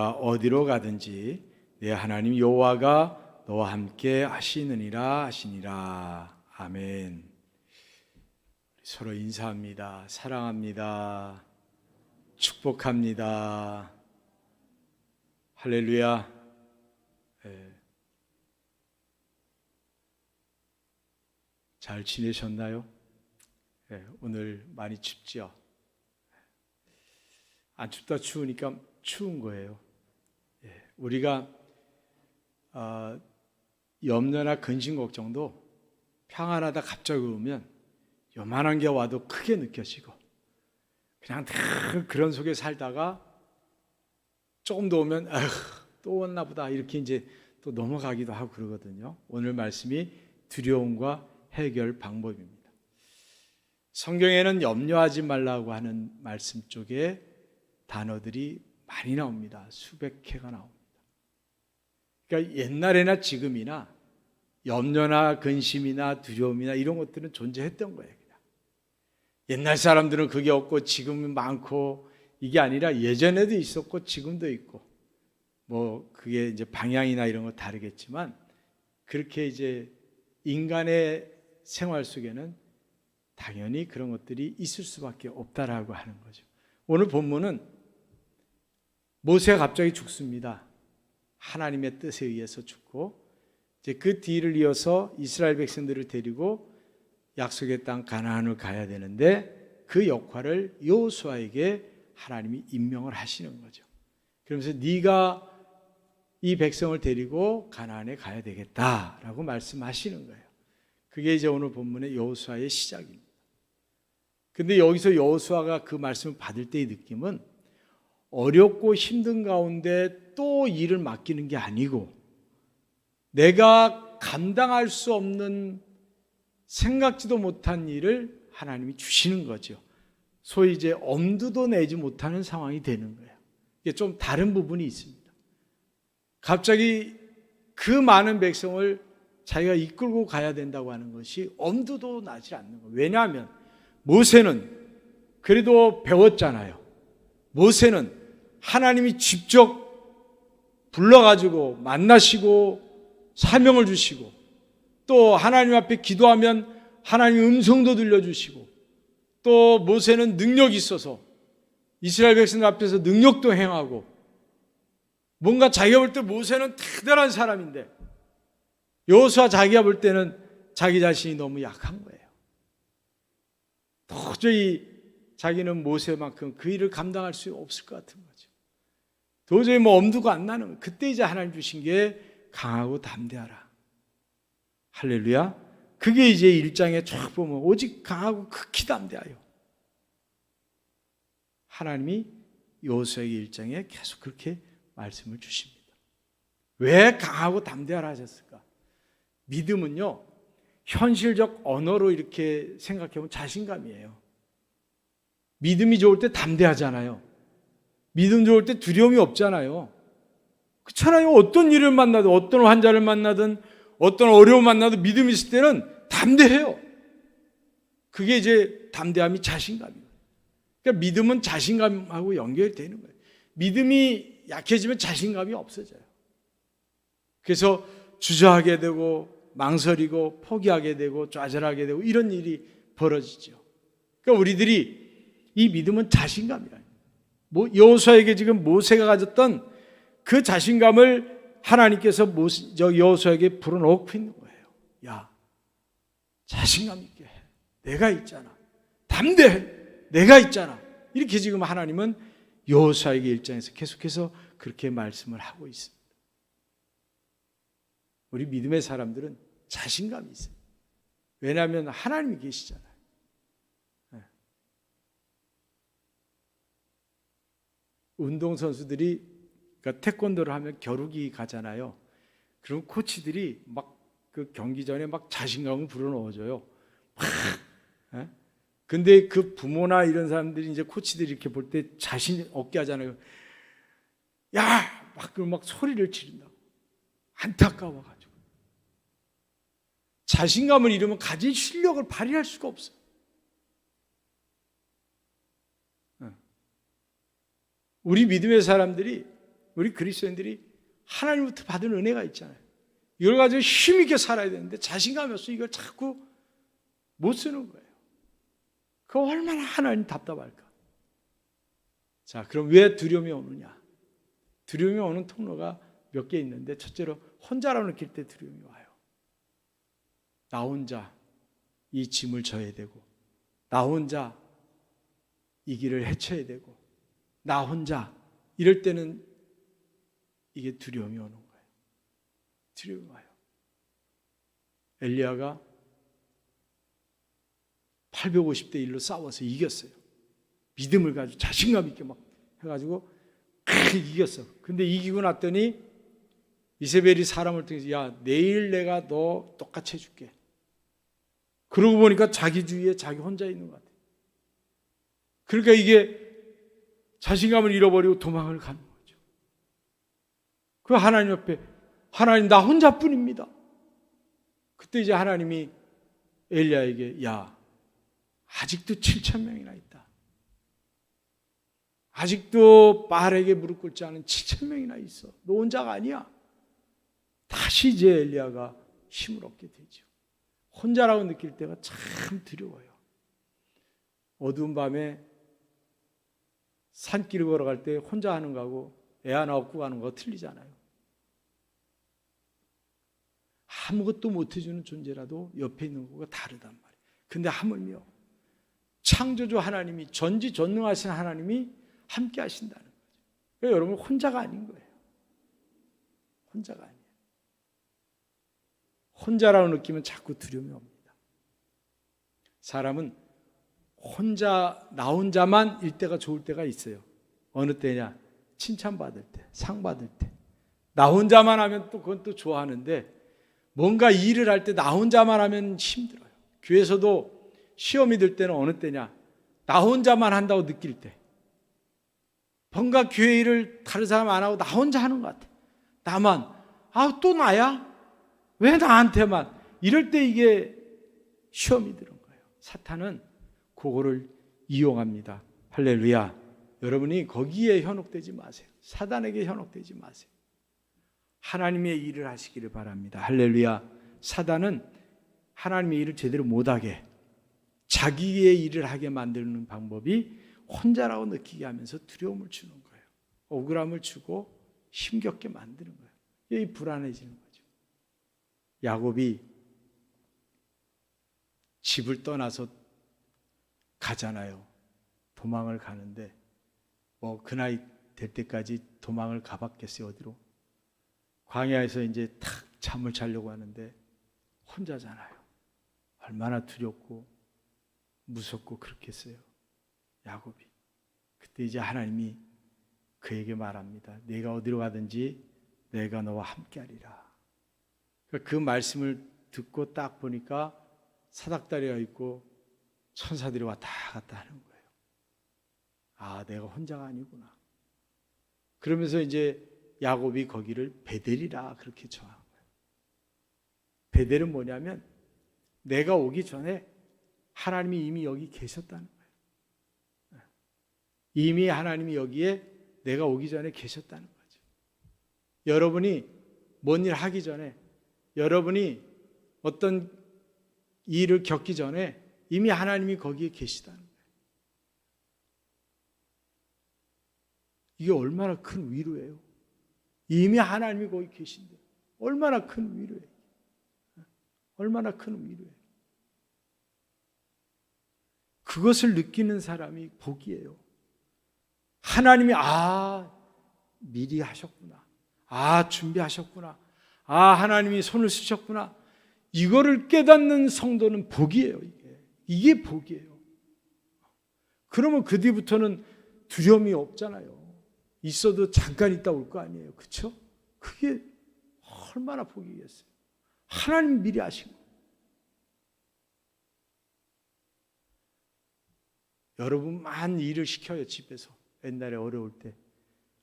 어디로 가든지 내 하나님 여호와가 너와 함께 하시느니라 하시니라. 아멘. 서로 인사합니다. 사랑합니다. 축복합니다. 할렐루야. 잘 지내셨나요? 오늘 많이 춥죠? 안 춥다 추우니까 추운 거예요. 우리가 염려나 근심 걱정도 평안하다 갑자기 오면 요만한 게 와도 크게 느껴지고, 그냥 늘 그런 속에 살다가 조금 더 오면 또 왔나 보다 이렇게 이제 또 넘어가기도 하고 그러거든요. 오늘 말씀이 두려움과 해결 방법입니다. 성경에는 염려하지 말라고 하는 말씀 쪽에 단어들이 많이 나옵니다. 수백 회가 나옵니다. 그러니까 옛날에나 지금이나 염려나 근심이나 두려움이나 이런 것들은 존재했던 거예요. 그냥. 옛날 사람들은 그게 없고 지금은 많고, 이게 아니라 예전에도 있었고 지금도 있고, 뭐 그게 이제 방향이나 이런 거 다르겠지만, 그렇게 이제 인간의 생활 속에는 당연히 그런 것들이 있을 수밖에 없다라고 하는 거죠. 오늘 본문은 모세가 갑자기 죽습니다. 하나님의 뜻에 의해서 죽고, 이제 그 뒤를 이어서 이스라엘 백성들을 데리고 약속의 땅 가나안을 가야 되는데, 그 역할을 여호수아에게 하나님이 임명을 하시는 거죠. 그러면서 네가 이 백성을 데리고 가나안에 가야 되겠다라고 말씀하시는 거예요. 그게 이제 오늘 본문의 여호수아의 시작입니다. 근데 여기서 여호수아가 그 말씀을 받을 때의 느낌은 어렵고 힘든 가운데 또 일을 맡기는 게 아니고, 내가 감당할 수 없는, 생각지도 못한 일을 하나님이 주시는 거죠. 소위 이제 엄두도 내지 못하는 상황이 되는 거예요. 이게 좀 다른 부분이 있습니다. 갑자기 그 많은 백성을 자기가 이끌고 가야 된다고 하는 것이 엄두도 나지 않는 거예요. 왜냐하면 모세는 그래도 배웠잖아요. 모세는 하나님이 직접 불러가지고 만나시고 사명을 주시고, 또 하나님 앞에 기도하면 하나님 음성도 들려주시고, 또 모세는 능력이 있어서 이스라엘 백성들 앞에서 능력도 행하고, 뭔가 자기가 볼 때 모세는 대단한 사람인데 여호수아 자기가 볼 때는 자기 자신이 너무 약한 거예요. 도저히 자기는 모세만큼 그 일을 감당할 수 없을 것 같은 거죠. 도저히 뭐 엄두가 안 나는 거예요. 그때 이제 하나님 주신 게 강하고 담대하라. 할렐루야. 그게 이제 1장에 쫙 보면 오직 강하고 극히 담대하여. 하나님이 여호수아에게 1장에 계속 그렇게 말씀을 주십니다. 왜 강하고 담대하라 하셨을까? 믿음은요, 현실적 언어로 이렇게 생각해보면 자신감이에요. 믿음이 좋을 때 담대하잖아요. 믿음 좋을 때 두려움이 없잖아요. 그렇잖아요. 어떤 일을 만나든, 어떤 환자를 만나든, 어떤 어려움을 만나도 믿음이 있을 때는 담대해요. 그게 이제 담대함이 자신감이에요. 그러니까 믿음은 자신감하고 연결되는 거예요. 믿음이 약해지면 자신감이 없어져요. 그래서 주저하게 되고 망설이고 포기하게 되고 좌절하게 되고 이런 일이 벌어지죠. 그러니까 우리들이 이 믿음은 자신감이에요. 여호수아에게 지금 모세가 가졌던 그 자신감을 하나님께서 여호수아에게 불어넣고 있는 거예요. 야, 자신감 있게 해. 내가 있잖아. 담대해. 내가 있잖아. 이렇게 지금 하나님은 여호수아에게 1장에서 계속해서 그렇게 말씀을 하고 있습니다. 우리 믿음의 사람들은 자신감이 있어요. 왜냐하면 하나님이 계시잖아요. 운동선수들이, 그러니까 태권도를 하면 겨루기 가잖아요. 그럼 코치들이 막 그 경기 전에 막 자신감을 불어넣어줘요. 막. 근데 그 부모나 이런 사람들이 이제 코치들이 이렇게 볼 때 자신 없게 하잖아요. 야! 막 소리를 지른다고. 안타까워가지고. 자신감을 잃으면 가진 실력을 발휘할 수가 없어요. 우리 믿음의 사람들이 우리 그리스도인들이 하나님부터 받은 은혜가 있잖아요. 이걸 가지고 힘있게 살아야 되는데 자신감이 없어 이걸 자꾸 못 쓰는 거예요. 그거 얼마나 하나님 답답할까. 자, 그럼 왜 두려움이 오느냐? 두려움이 오는 통로가 몇 개 있는데, 첫째로 혼자라고 느낄 때 두려움이 와요. 나 혼자 이 짐을 져야 되고, 나 혼자 이 길을 헤쳐야 되고, 나 혼자 이럴 때는 이게 두려움이 오는 거예요. 두려움이 와요. 엘리야가 850대 1로 싸워서 이겼어요. 믿음을 가지고 자신감 있게 막 해가지고 이겼어. 근데 이기고 났더니 이세벨이 사람을 통해서 야, 내일 내가 너 똑같이 해줄게. 그러고 보니까 자기 주위에 자기 혼자 있는 것 같아. 그러니까 이게 자신감을 잃어버리고 도망을 가는 거죠. 그 하나님 옆에, 하나님 나 혼자뿐입니다. 그때 이제 하나님이 엘리야에게 야, 아직도 7,000명이나 있다. 아직도 바알에게 무릎 꿇지 않은 7,000명이나 있어. 너 혼자가 아니야. 다시 이제 엘리야가 힘을 얻게 되죠. 혼자라고 느낄 때가 참 두려워요. 어두운 밤에 산길을 걸어갈 때 혼자 하는 거하고 애 하나 업고 가는 거 틀리잖아요. 아무것도 못해주는 존재라도 옆에 있는 거가 다르단 말이에요. 근데 하물며 창조주 하나님이, 전지전능하신 하나님이 함께 하신다는 거죠. 그러니까 여러분 혼자가 아닌 거예요. 혼자가 아니에요. 혼자라고 느끼면 자꾸 두려움이 옵니다. 사람은 나 혼자만 일 때가 좋을 때가 있어요. 어느 때냐? 칭찬받을 때, 상 받을 때. 나 혼자만 하면 또 그건 또 좋아하는데, 뭔가 일을 할 때 나 혼자만 하면 힘들어요. 교회에서도 시험이 들 때는 어느 때냐? 나 혼자만 한다고 느낄 때. 뭔가 교회 일을 다른 사람 안 하고 나 혼자 하는 것 같아. 나만. 또 나야? 왜 나한테만? 이럴 때 이게 시험이 드는 거예요. 사탄은 그거를 이용합니다. 할렐루야. 여러분이 거기에 현혹되지 마세요. 사단에게 현혹되지 마세요. 하나님의 일을 하시기를 바랍니다. 할렐루야. 사단은 하나님의 일을 제대로 못하게, 자기의 일을 하게 만드는 방법이 혼자라고 느끼게 하면서 두려움을 주는 거예요. 억울함을 주고 힘겹게 만드는 거예요. 이 불안해지는 거죠. 야곱이 집을 떠나서 가잖아요. 도망을 가는데 그 나이 될 때까지 도망을 가봤겠어요. 어디로? 광야에서 이제 탁 잠을 자려고 하는데 혼자잖아요. 얼마나 두렵고 무섭고 그렇겠어요. 야곱이. 그때 이제 하나님이 그에게 말합니다. 네가 어디로 가든지 내가 너와 함께하리라. 그 말씀을 듣고 딱 보니까 사닥다리가 있고 천사들이 왔다 갔다 하는 거예요. 내가 혼자가 아니구나. 그러면서 이제 야곱이 거기를 베델이라 그렇게 정한 거예요. 베델은 뭐냐면 내가 오기 전에 하나님이 이미 여기 계셨다는 거예요. 이미 하나님이 여기에 내가 오기 전에 계셨다는 거죠. 여러분이 뭔 일 하기 전에, 여러분이 어떤 일을 겪기 전에 이미 하나님이 거기에 계시다는 거예요. 이게 얼마나 큰 위로예요. 이미 하나님이 거기 계신데 얼마나 큰 위로예요. 얼마나 큰 위로예요. 그것을 느끼는 사람이 복이에요. 하나님이 미리 하셨구나. 준비하셨구나. 하나님이 손을 쓰셨구나. 이거를 깨닫는 성도는 복이에요. 이게 복이에요. 그러면 그 뒤부터는 두려움이 없잖아요. 있어도 잠깐 있다 올 거 아니에요. 그렇죠? 그게 얼마나 복이겠어요. 하나님 미리 아신 거. 여러분만 일을 시켜요. 집에서. 옛날에 어려울 때.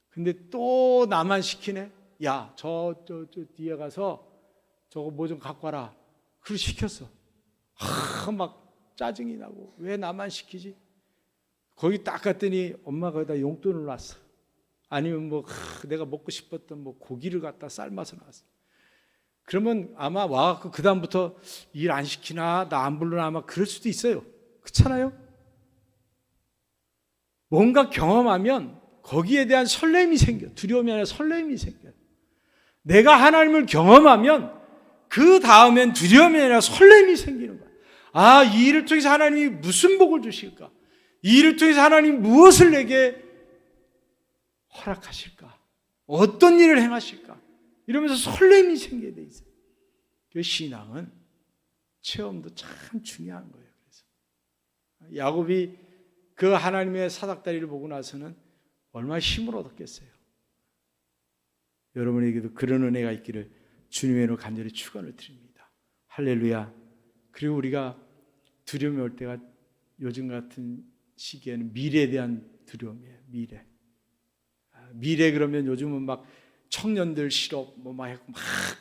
근데 또 나만 시키네. 야, 저 뒤에 가서 저거 뭐 좀 갖고 와라. 그걸 시켰어. 막 짜증이 나고 왜 나만 시키지? 거기 딱 갔더니 엄마가 거기다 용돈을 놨어. 아니면 뭐 내가 먹고 싶었던 뭐 고기를 갖다 삶아서 나왔어. 그러면 아마 와갖고 그 다음부터 일 안 시키나 나 안 부르나 아마 그럴 수도 있어요. 그렇잖아요? 뭔가 경험하면 거기에 대한 설렘이 생겨. 두려움이 아니라 설렘이 생겨요. 내가 하나님을 경험하면 그 다음엔 두려움이 아니라 설렘이 생기는 거야. 아, 이 일을 통해서 하나님이 무슨 복을 주실까? 이 일을 통해서 하나님이 무엇을 내게 허락하실까? 어떤 일을 행하실까? 이러면서 설렘이 생기게 돼 있어요. 그 신앙은 체험도 참 중요한 거예요. 그래서 야곱이 그 하나님의 사닥다리를 보고 나서는 얼마나 힘을 얻었겠어요. 여러분에게도 그런 은혜가 있기를 주님의 이름으로 간절히 축원을 드립니다. 할렐루야. 그리고 우리가 두려움이 올 때가 요즘 같은 시기에는 미래에 대한 두려움이에요. 미래 그러면 요즘은 막 청년들 실업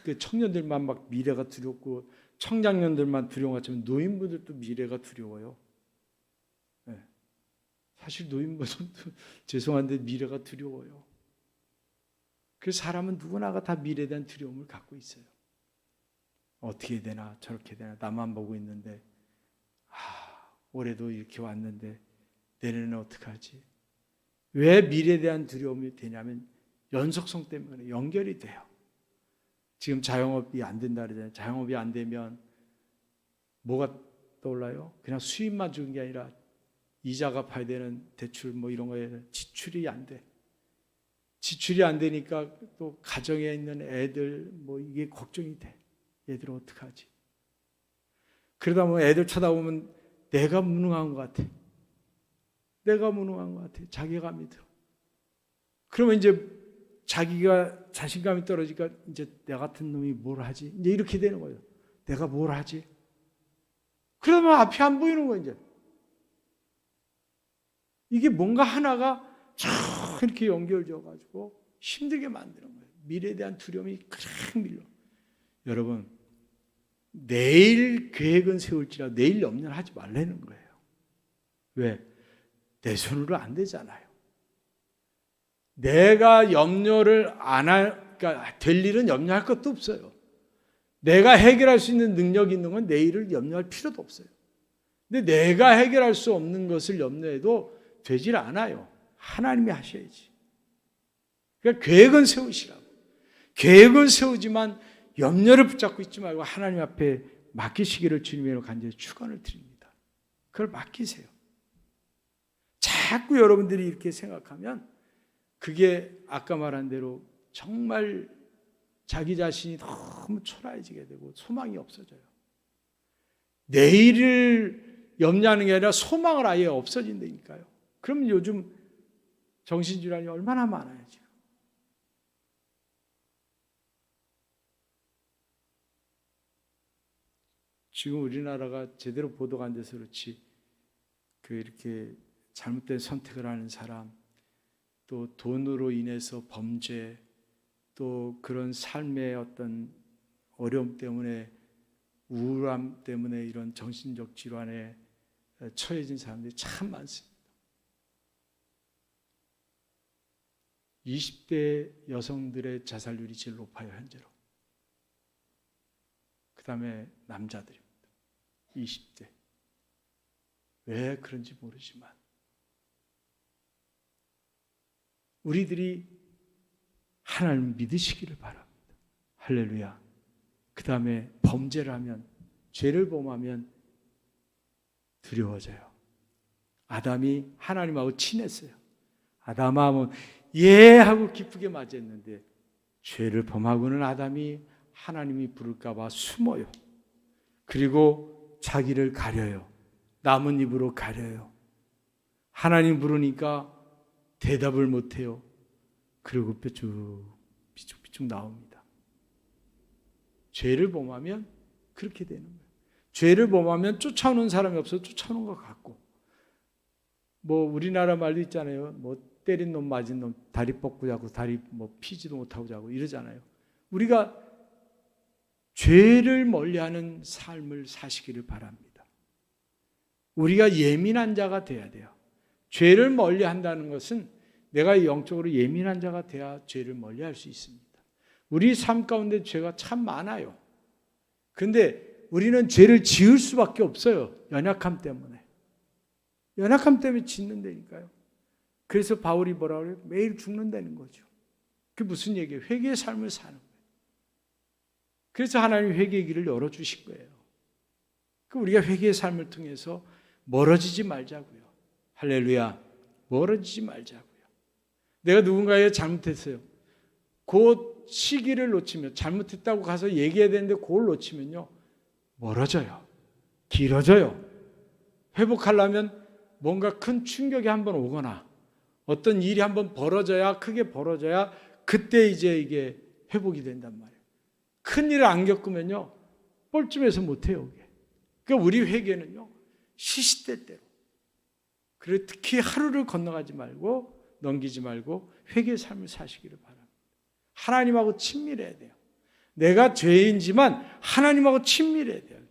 그 청년들만 막 미래가 두렵고 청장년들만 두려운 것처럼 노인분들도 미래가 두려워요. 네. 사실 노인분들도 죄송한데 미래가 두려워요. 그래서 사람은 누구나가 다 미래에 대한 두려움을 갖고 있어요. 어떻게 되나 저렇게 되나 나만 보고 있는데 올해도 이렇게 왔는데 내년에는 어떡하지? 왜 미래에 대한 두려움이 되냐면 연속성 때문에 연결이 돼요. 지금 자영업이 안 된다 그러잖아요. 자영업이 안 되면 뭐가 떠올라요? 그냥 수입만 주는 게 아니라 이자 갚아야 되는 대출 뭐 이런 거에 지출이 안 돼. 지출이 안 되니까 또 가정에 있는 애들 뭐 이게 걱정이 돼. 얘들 어떡하지? 그러다 보면 애들 쳐다보면 내가 무능한 것 같아. 내가 무능한 것 같아. 자괴감이 들어. 그러면 이제 자기가 자신감이 떨어지니까 이제 내 같은 놈이 뭘 하지? 이제 이렇게 되는 거예요. 내가 뭘 하지? 그러면 앞이 안 보이는 거예요, 이제. 이게 뭔가 하나가 쫙 이렇게 연결되어가지고 힘들게 만드는 거예요. 미래에 대한 두려움이 쫙 밀려. 여러분, 내일 계획은 세울지라도 내일 염려를 하지 말라는 거예요. 왜? 내 손으로 안 되잖아요. 내가 염려를 그러니까 될 일은 염려할 것도 없어요. 내가 해결할 수 있는 능력이 있는 건 내일을 염려할 필요도 없어요. 근데 내가 해결할 수 없는 것을 염려해도 되질 않아요. 하나님이 하셔야지. 그러니까 계획은 세우시라고. 계획은 세우지만 염려를 붙잡고 있지 말고 하나님 앞에 맡기시기를 주님으로 간절히 축원을 드립니다. 그걸 맡기세요. 자꾸 여러분들이 이렇게 생각하면 그게 아까 말한 대로 정말 자기 자신이 너무 초라해지게 되고 소망이 없어져요. 내일을 염려하는 게 아니라 소망을 아예 없어진다니까요. 그럼 요즘 정신질환이 얼마나 많아요, 지금. 지금 우리나라가 제대로 보도가 안 돼서 그렇지, 이렇게 잘못된 선택을 하는 사람, 또 돈으로 인해서 범죄, 또 그런 삶의 어떤 어려움 때문에, 우울함 때문에 이런 정신적 질환에 처해진 사람들이 참 많습니다. 20대 여성들의 자살률이 제일 높아요, 현재로. 그 다음에 남자들입니다. 20대. 왜 그런지 모르지만 우리들이 하나님을 믿으시기를 바랍니다. 할렐루야. 그 다음에 범죄를 하면, 죄를 범하면 두려워져요. 아담이 하나님하고 친했어요. 아담아 하면 예 하고 기쁘게 맞이했는데 죄를 범하고는 아담이 하나님이 부를까 봐 숨어요. 그리고 자기를 가려요. 남은 입으로 가려요. 하나님 부르니까 대답을 못해요. 그리고 삐죽삐죽 나옵니다. 죄를 범하면 그렇게 되는 거예요. 죄를 범하면 쫓아오는 사람이 없어서 쫓아오는 것 같고, 뭐 우리나라 말도 있잖아요. 뭐 때린 놈 맞은 놈 다리 뻗고 자고 다리 뭐 피지도 못하고 자고 이러잖아요. 우리가 죄를 멀리하는 삶을 사시기를 바랍니다. 우리가 예민한 자가 돼야 돼요. 죄를 멀리한다는 것은 내가 영적으로 예민한 자가 돼야 죄를 멀리할 수 있습니다. 우리 삶 가운데 죄가 참 많아요. 그런데 우리는 죄를 지을 수밖에 없어요. 연약함 때문에. 연약함 때문에 짓는다니까요. 그래서 바울이 뭐라 그래요? 매일 죽는다는 거죠. 그게 무슨 얘기예요? 회개의 삶을 사는 거예요. 그래서 하나님이 회개의 길을 열어주신 거예요. 우리가 회개의 삶을 통해서 멀어지지 말자고요. 할렐루야. 멀어지지 말자고요. 내가 누군가에 잘못했어요. 그 시기를 놓치면, 잘못했다고 가서 얘기해야 되는데 그걸 놓치면요, 멀어져요. 길어져요. 회복하려면 뭔가 큰 충격이 한번 오거나 어떤 일이 한번 벌어져야, 크게 벌어져야 그때 이제 이게 회복이 된단 말이에요. 큰 일을 안 겪으면요, 뻘쭘해서 못해요. 그러니까 우리 회개는요, 시시때때로. 그리고 특히 하루를 건너가지 말고, 넘기지 말고 회개의 삶을 사시기를 바랍니다. 하나님하고 친밀해야 돼요. 내가 죄인지만 하나님하고 친밀해야 돼요.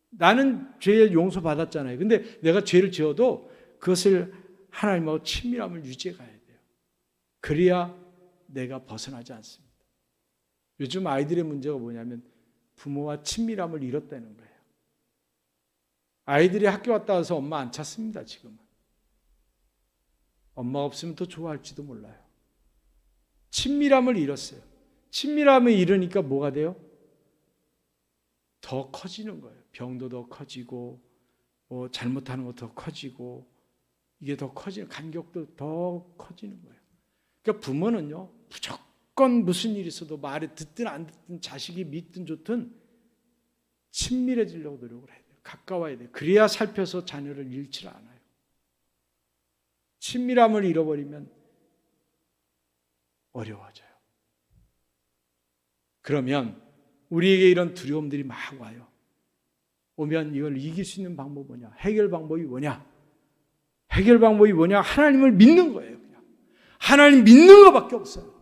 나는 죄를 용서받았잖아요. 근데 내가 죄를 지어도 그것을 하나님하고 친밀함을 유지해 가야 돼요. 그래야 내가 벗어나지 않습니다. 요즘 아이들의 문제가 뭐냐면 부모와 친밀함을 잃었다는 거예요. 아이들이 학교 갔다 와서 엄마 안 찾습니다, 지금은. 엄마가 없으면 더 좋아할지도 몰라요. 친밀함을 잃었어요. 친밀함을 잃으니까 뭐가 돼요? 더 커지는 거예요. 병도 더 커지고, 잘못하는 것도 더 커지고, 이게 더 커지는, 간격도 더 커지는 거예요. 그러니까 부모는요, 무조건 무슨 일이 있어도 말을 듣든 안 듣든 자식이 믿든 좋든 친밀해지려고 노력을 해야 돼요. 가까워야 돼요. 그래야 살펴서 자녀를 잃지 않아요. 친밀함을 잃어버리면 어려워져요. 그러면 우리에게 이런 두려움들이 막 와요. 오면 이걸 이길 수 있는 방법이 뭐냐? 해결 방법이 뭐냐? 해결 방법이 뭐냐? 하나님을 믿는 거예요. 그냥. 하나님 믿는 것밖에 없어요.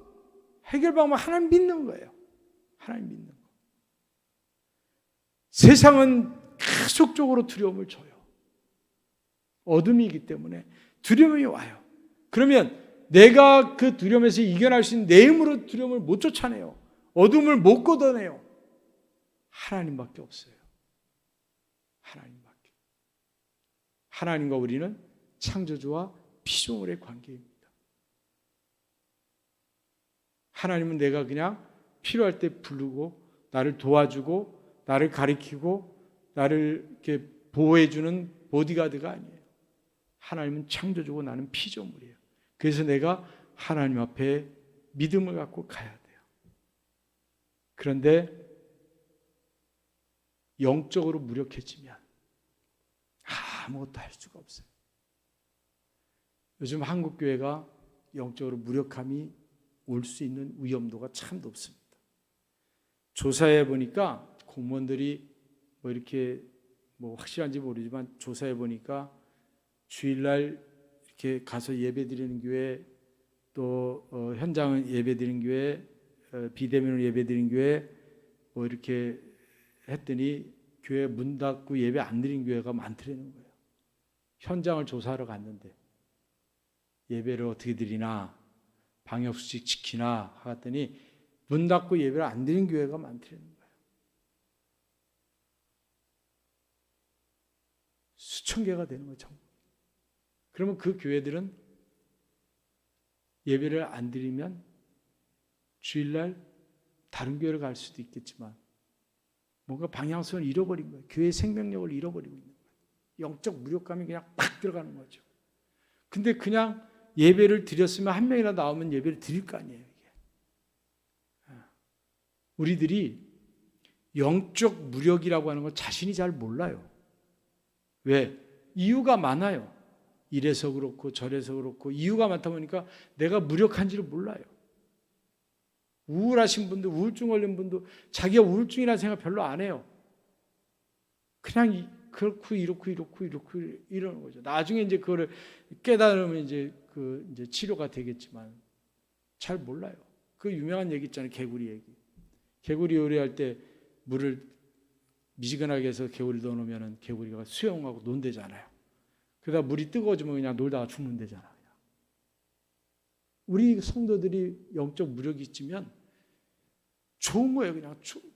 해결 방법은 하나님 믿는 거예요. 하나님 믿는 거. 세상은 계속적으로 두려움을 줘요. 어둠이기 때문에 두려움이 와요. 그러면 내가 그 두려움에서 이겨낼 수 있는 내 힘으로 두려움을 못 쫓아내요. 어둠을 못 걷어내요. 하나님밖에 없어요. 하나님밖에. 하나님과 우리는 창조주와 피조물의 관계입니다. 하나님은 내가 그냥 필요할 때 부르고 나를 도와주고 나를 가리키고 나를 이렇게 보호해주는 보디가드가 아니에요. 하나님은 창조주고 나는 피조물이에요. 그래서 내가 하나님 앞에 믿음을 갖고 가야 돼요. 그런데 영적으로 무력해지면 아무것도 할 수가 없어요. 요즘 한국교회가 영적으로 무력함이 올 수 있는 위험도가 참 높습니다. 조사해 보니까 공무원들이 이렇게 확실한지 모르지만 조사해 보니까 주일날 이렇게 가서 예배드리는 교회 또 현장은 예배드리는 교회 비대면으로 예배드리는 교회 이렇게 했더니 교회 문 닫고 예배 안 드린 교회가 많더라는 거예요. 현장을 조사하러 갔는데 예배를 어떻게 드리나 방역수칙 지키나 하더니 문 닫고 예배를 안 드린 교회가 많더라는 거예요. 수천 개가 되는 거죠. 그러면 그 교회들은 예배를 안 드리면 주일날 다른 교회를 갈 수도 있겠지만 뭔가 방향성을 잃어버린 거예요. 교회의 생명력을 잃어버리고 있는 거예요. 영적 무력감이 그냥 팍 들어가는 거죠. 근데 그냥 예배를 드렸으면 한 명이나 나오면 예배를 드릴 거 아니에요. 이게. 우리들이 영적 무력이라고 하는 걸 자신이 잘 몰라요. 왜? 이유가 많아요. 이래서 그렇고 저래서 그렇고 이유가 많다 보니까 내가 무력한지를 몰라요. 우울하신 분들, 우울증 걸린 분도 자기가 우울증이라는 생각 별로 안 해요. 그냥 그렇고 이렇고 이러는 거죠. 나중에 이제 그거를 깨달으면 이제 이제 치료가 되겠지만 잘 몰라요. 그 유명한 얘기 있잖아요. 개구리 얘기. 개구리 요리할 때 물을 미지근하게 해서 개구리를 넣어놓으면 개구리가 수영하고 논대잖아요. 그러다 물이 뜨거워지면 그냥 놀다가 죽는대잖아요. 우리 성도들이 영적 무력이 있으면 좋은 거예요.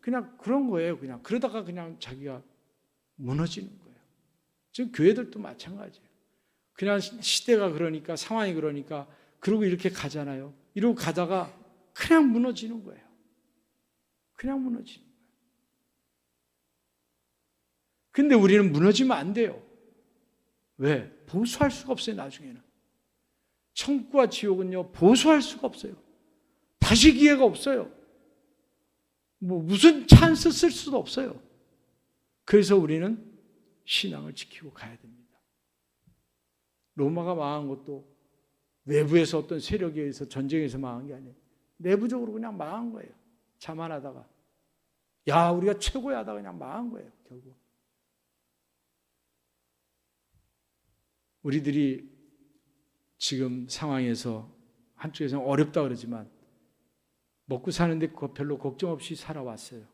그냥 그런 거예요. 그냥 그러다가 그냥 자기가 무너지는 거예요. 지금 교회들도 마찬가지예요. 그냥 시대가 그러니까, 상황이 그러니까, 그러고 이렇게 가잖아요. 이러고 가다가 그냥 무너지는 거예요. 그냥 무너지는 거예요. 근데 우리는 무너지면 안 돼요. 왜? 보수할 수가 없어요, 나중에는. 천국과 지옥은요, 보수할 수가 없어요. 다시 기회가 없어요. 무슨 찬스 쓸 수도 없어요. 그래서 우리는 신앙을 지키고 가야 됩니다. 로마가 망한 것도 외부에서 어떤 세력에 의해서 전쟁에서 망한 게 아니에요. 내부적으로 그냥 망한 거예요. 자만하다가. 야, 우리가 최고야 하다가 그냥 망한 거예요, 결국. 우리들이 지금 상황에서 한쪽에서는 어렵다 그러지만 먹고 사는데 그거 별로 걱정 없이 살아왔어요.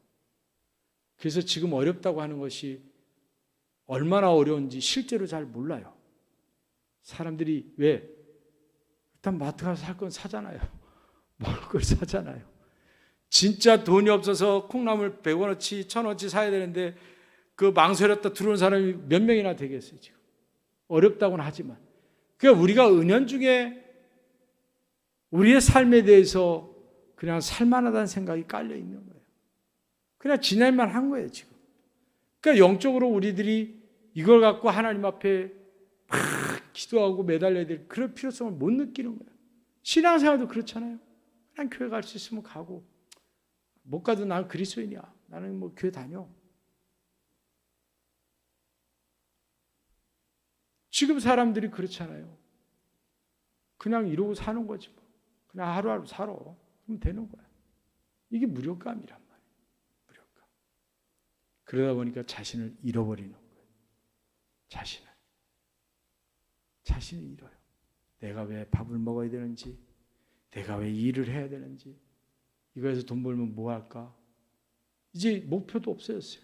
그래서 지금 어렵다고 하는 것이 얼마나 어려운지 실제로 잘 몰라요. 사람들이 왜? 일단 마트 가서 살 건 사잖아요. 먹을 걸 사잖아요. 진짜 돈이 없어서 콩나물 100원어치, 1000원어치 사야 되는데 그 망설였다 들어온 사람이 몇 명이나 되겠어요, 지금. 어렵다고는 하지만. 그러니까 우리가 은연중에 우리의 삶에 대해서 그냥 살만하다는 생각이 깔려 있는 거예요. 그냥 지낼만 한 거예요, 지금. 그러니까 영적으로 우리들이 이걸 갖고 하나님 앞에 막 기도하고 매달려야 될 그런 필요성을 못 느끼는 거예요. 신앙생활도 그렇잖아요. 그냥 교회 갈 수 있으면 가고, 못 가도 나는 그리스도인이야. 나는 뭐 교회 다녀. 지금 사람들이 그렇잖아요. 그냥 이러고 사는 거지 뭐. 그냥 하루하루 살아. 그러면 되는 거야. 이게 무력감이란 말이에요. 무력감. 그러다 보니까 자신을 잃어버리는 거예요. 자신을 잃어요. 내가 왜 밥을 먹어야 되는지, 내가 왜 일을 해야 되는지, 이거에서 돈 벌면 뭐 할까? 이제 목표도 없어졌어요.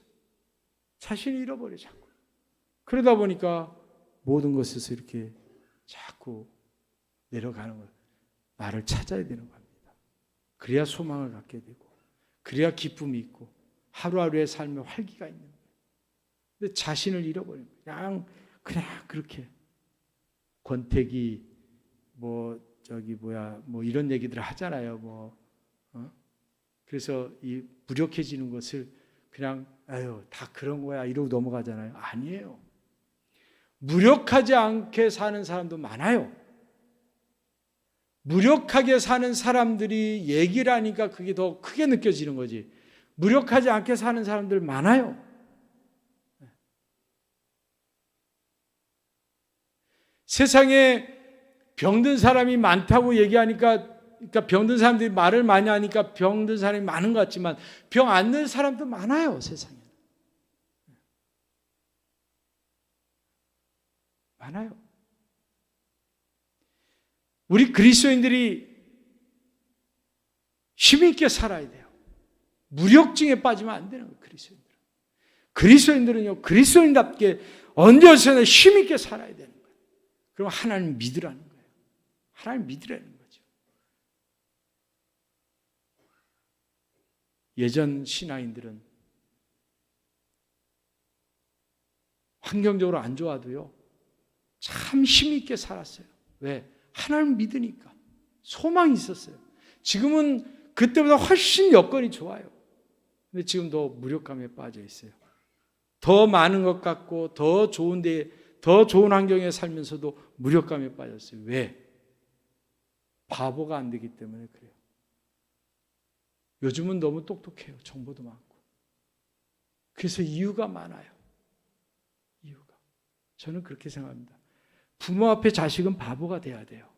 자신을 잃어버려 자꾸. 그러다 보니까 모든 것에서 이렇게 자꾸 내려가는 거예요. 나를 찾아야 되는 겁니다. 그래야 소망을 갖게 되고, 그래야 기쁨이 있고, 하루하루의 삶에 활기가 있는 거예요. 근데 자신을 잃어버린 거예요. 그냥 그렇게 권태기 뭐 이런 얘기들 하잖아요. 그래서 이 무력해지는 것을 그냥 다 그런 거야 이러고 넘어가잖아요. 아니에요. 무력하지 않게 사는 사람도 많아요. 무력하게 사는 사람들이 얘기를 하니까 그게 더 크게 느껴지는 거지. 무력하지 않게 사는 사람들 많아요. 세상에 병든 사람이 많다고 얘기하니까, 그러니까 병든 사람들이 말을 많이 하니까 병든 사람이 많은 것 같지만 병 안 든 사람도 많아요, 세상에. 많아요. 우리 그리스도인들이 힘있게 살아야 돼요. 무력증에 빠지면 안 되는 거예요, 그리스도인들은. 그리스도인들은요, 그리스도인답게 언제나 힘있게 살아야 되는 거예요. 그럼 하나님 믿으라는 거예요. 하나님 믿으라는 거죠. 예전 신앙인들은 환경적으로 안 좋아도요, 참 힘있게 살았어요. 왜? 하나님 믿으니까. 소망이 있었어요. 지금은 그때보다 훨씬 여건이 좋아요. 근데 지금 더 무력감에 빠져 있어요. 더 많은 것 같고 더 좋은데, 더 좋은 환경에 살면서도 무력감에 빠졌어요. 왜? 바보가 안 되기 때문에 그래요. 요즘은 너무 똑똑해요. 정보도 많고. 그래서 이유가 많아요. 이유가. 저는 그렇게 생각합니다. 부모 앞에 자식은 바보가 돼야 돼요.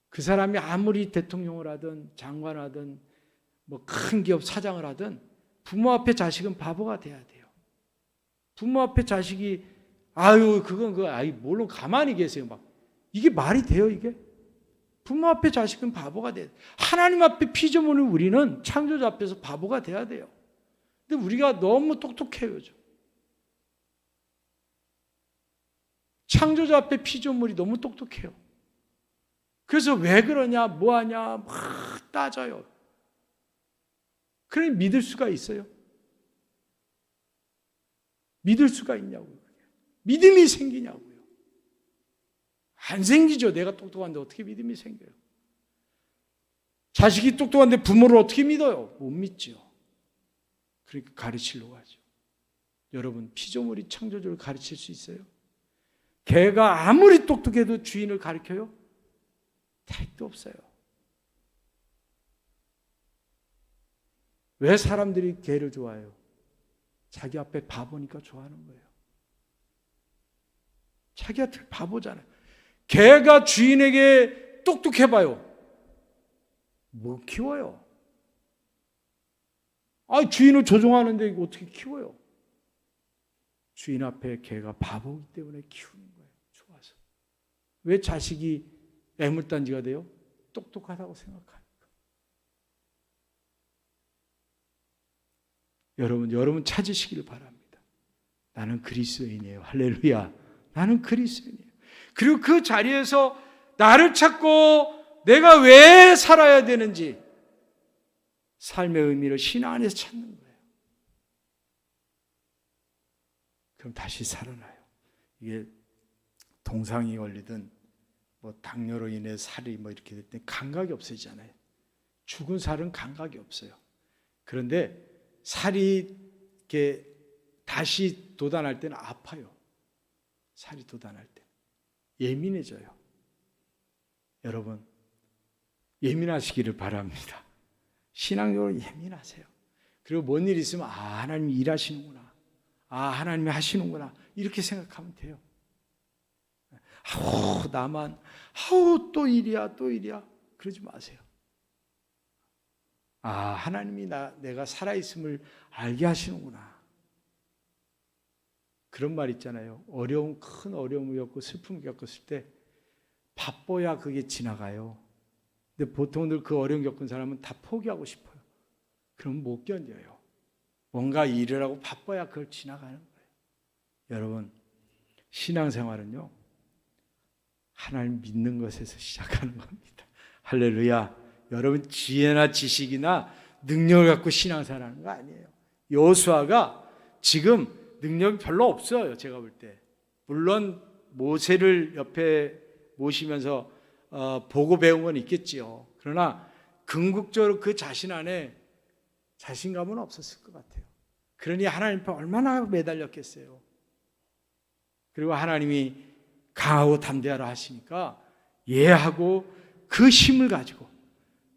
그 사람이 아무리 대통령을 하든 장관을 하든 뭐 큰 기업 사장을 하든 부모 앞에 자식은 바보가 돼야 돼요. 부모 앞에 자식이 물론 가만히 계세요. 막 이게 말이 돼요, 이게? 부모 앞에 자식은 바보가 돼야 돼요. 하나님 앞에 피조물인 우리는 창조자 앞에서 바보가 돼야 돼요. 근데 우리가 너무 똑똑해요, 요즘. 창조자 앞에 피조물이 너무 똑똑해요. 그래서 왜 그러냐, 뭐하냐 막 따져요. 그러니 믿을 수가 있어요? 믿을 수가 있냐고요. 믿음이 생기냐고요. 안 생기죠. 내가 똑똑한데 어떻게 믿음이 생겨요? 자식이 똑똑한데 부모를 어떻게 믿어요? 못 믿죠. 그러니까 가르치려고 하죠. 여러분, 피조물이 창조주를 가르칠 수 있어요? 개가 아무리 똑똑해도 주인을 가르쳐요? 택도 없어요. 왜 사람들이 개를 좋아해요? 자기 앞에 바보니까 좋아하는 거예요. 자기 앞에 바보잖아요. 개가 주인에게 똑똑해봐요. 못 키워요. 주인을 조종하는데 이거 어떻게 키워요? 주인 앞에 개가 바보이기 때문에 키우는 거예요. 좋아서. 왜 자식이 애물단지가 돼요? 똑똑하다고 생각하니까. 여러분 찾으시기를 바랍니다. 나는 그리스도인이에요. 할렐루야. 나는 그리스도인이에요. 그리고 그 자리에서 나를 찾고 내가 왜 살아야 되는지 삶의 의미를 신앙 안에서 찾는 거예요. 그럼 다시 살아나요. 이게 동상이 걸리든 당뇨로 인해 살이 이렇게 될 때 감각이 없어지잖아요. 죽은 살은 감각이 없어요. 그런데 살이 이렇게 다시 돋아날 때는 아파요. 살이 돋아날 때 예민해져요. 여러분, 예민하시기를 바랍니다. 신앙적으로 예민하세요. 그리고 뭔 일 있으면 하나님이 일하시는구나, 하나님이 하시는구나, 이렇게 생각하면 돼요. 나만 또 일이야 그러지 마세요. 하나님이 내가 살아있음을 알게 하시는구나. 그런 말 있잖아요. 큰 어려움을 겪고 슬픔을 겪었을 때 바빠야 그게 지나가요. 근데 보통들 그 어려움 겪은 사람은 다 포기하고 싶어요. 그럼 못 견뎌요. 뭔가 일을 하고 바빠야 그걸 지나가는 거예요. 여러분, 신앙생활은요, 하나님 믿는 것에서 시작하는 겁니다. 할렐루야. 여러분, 지혜나 지식이나 능력을 갖고 신앙생활하는 거 아니에요. 여호수아가 지금 능력이 별로 없어요. 제가 볼 때. 물론 모세를 옆에 모시면서 보고 배운 건 있겠지요. 그러나 궁극적으로 그 자신 안에 자신감은 없었을 것 같아요. 그러니 하나님 앞에 얼마나 매달렸겠어요. 그리고 하나님이 강하고 담대하라 하시니까 예하고 그 힘을 가지고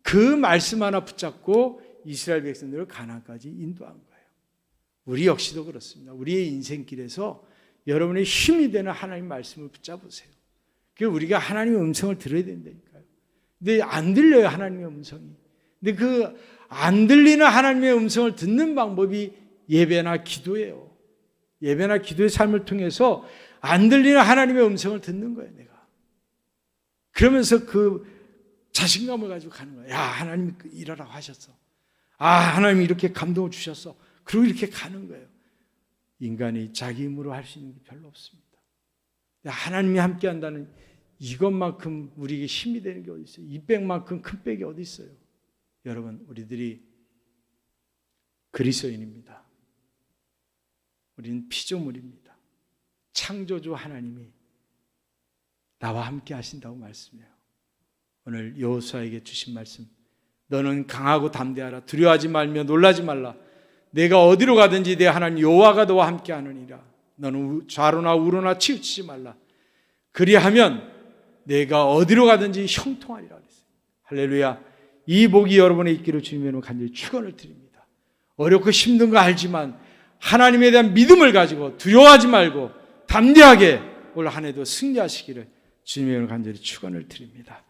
그 말씀 하나 붙잡고 이스라엘 백성들을 가나안까지 인도한 거예요. 우리 역시도 그렇습니다. 우리의 인생길에서 여러분의 힘이 되는 하나님 말씀을 붙잡으세요. 그래서 우리가 하나님의 음성을 들어야 된다니까요. 근데 안 들려요, 하나님의 음성이. 근데 그 안 들리는 하나님의 음성을 듣는 방법이 예배나 기도예요. 예배나 기도의 삶을 통해서 안 들리는 하나님의 음성을 듣는 거예요, 내가. 그러면서 그 자신감을 가지고 가는 거예요. 하나님이 일하라고 하셨어. 하나님이 이렇게 감동을 주셨어. 그리고 이렇게 가는 거예요. 인간이 자기 힘으로 할 수 있는 게 별로 없습니다. 하나님이 함께 한다는 이것만큼 우리에게 힘이 되는 게 어디 있어요? 이 백만큼 큰 백이 어디 있어요? 여러분, 우리들이 그리스도인입니다. 우리는 피조물입니다. 창조주 하나님이 나와 함께 하신다고 말씀해요. 오늘 여호수아에게 주신 말씀, 너는 강하고 담대하라. 두려워하지 말며 놀라지 말라. 내가 어디로 가든지 내 하나님 여호와가 너와 함께 하느니라. 너는 좌로나 우로나 치우치지 말라. 그리하면 내가 어디로 가든지 형통하리라 그랬어요. 할렐루야. 이 복이 여러분의 있기를 주님으로 간절히 축원을 드립니다. 어렵고 힘든 거 알지만 하나님에 대한 믿음을 가지고 두려워하지 말고 담대하게 올 한 해도 승리하시기를 주님으로 간절히 축원을 드립니다.